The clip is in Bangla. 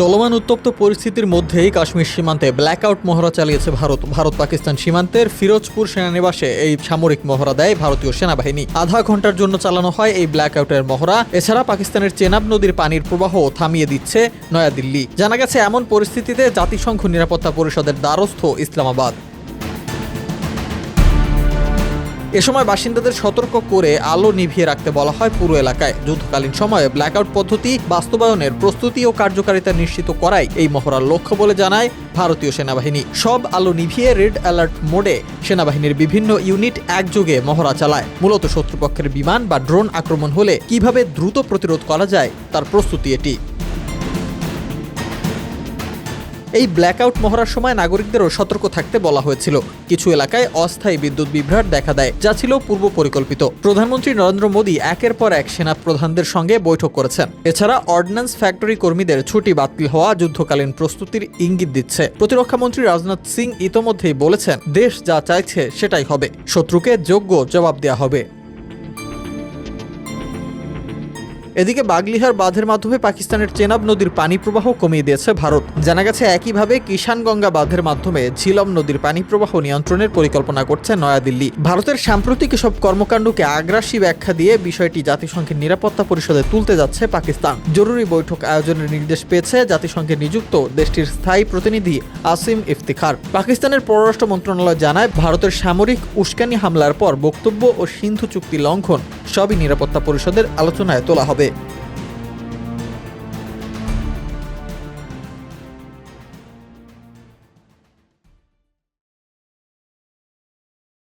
চলমান উত্তপ্ত পরিস্থিতির মধ্যেই কাশ্মীর সীমান্তে ব্ল্যাকআউট মহড়া চালিয়েছে ভারত পাকিস্তান সীমান্তের ফিরোজপুর সেনানিবাসে এই সামরিক মহড়া দেয় ভারতীয় সেনাবাহিনী। আধা ঘন্টার জন্য চালানো হয় এই ব্ল্যাকআউটের মহড়া। এছাড়া পাকিস্তানের চেনাব নদীর পানির প্রবাহ থামিয়ে দিচ্ছে নয়াদিল্লি। জানা গেছে, এমন পরিস্থিতিতে জাতিসংঘ নিরাপত্তা পরিষদের দ্বারস্থ ইসলামাবাদ। এ সময় বাসিন্দাদের সতর্ক করে আলো নিভিয়ে রাখতে বলা হয় পুরো এলাকায়। যুদ্ধকালীন সময়ে ব্ল্যাকআউট পদ্ধতি বাস্তবায়নের প্রস্তুতি ও কার্যকারিতা নিশ্চিত করাই এই মহড়ার লক্ষ্য বলে জানায় ভারতীয় সেনাবাহিনী। সব আলো নিভিয়ে রেড অ্যালার্ট মোডে সেনাবাহিনীর বিভিন্ন ইউনিট একযোগে মহড়া চালায়। মূলত শত্রুপক্ষের বিমান বা ড্রোন আক্রমণ হলে কিভাবে দ্রুত প্রতিরোধ করা যায় তার প্রস্তুতি এটি। এই ব্ল্যাকআউট মহড়ার সময় নাগরিকদেরও সতর্ক থাকতে বলা হয়েছিল। কিছু এলাকায় অস্থায়ী বিদ্যুৎ বিভ্রাট দেখা দেয়, যা ছিল পূর্ব পরিকল্পিত। প্রধানমন্ত্রী নরেন্দ্র মোদী একের পর এক সেনা প্রধানদের সঙ্গে বৈঠক করেছেন। এছাড়া অর্ডিন্যান্স ফ্যাক্টরি কর্মীদের ছুটি বাতিল হওয়া যুদ্ধকালীন প্রস্তুতির ইঙ্গিত দিচ্ছে। প্রতিরক্ষামন্ত্রী রাজনাথ সিং ইতোমধ্যেই বলেছেন, দেশ যা চাইছে সেটাই হবে, শত্রুকে যোগ্য জবাব দেওয়া হবে। এদিকে বাগলিহার বাঁধের মাধ্যমে পাকিস্তানের চেনাব নদীর পানি প্রবাহ কমিয়ে দিয়েছে ভারত। জানা গেছে, একইভাবে কিষানগঙ্গা বাঁধের মাধ্যমে ঝিলম নদীর পানি প্রবাহ নিয়ন্ত্রণের পরিকল্পনা করছে নয়াদিল্লি। ভারতের সাম্প্রতিক এসব কর্মকাণ্ডকে আগ্রাসী ব্যাখ্যা দিয়ে বিষয়টি জাতিসংঘের নিরাপত্তা পরিষদে তুলতে যাচ্ছে পাকিস্তান। জরুরি বৈঠক আয়োজনের নির্দেশ পেয়েছে জাতিসংঘে নিযুক্ত দেশটির স্থায়ী প্রতিনিধি আসিম ইফতিখার। পাকিস্তানের পররাষ্ট্র মন্ত্রণালয় জানায়, ভারতের সামরিক উস্কানি হামলার পর বক্তব্য ও সিন্ধু চুক্তি লঙ্ঘন সবই নিরাপত্তা পরিষদের আলোচনায় তোলা হবে।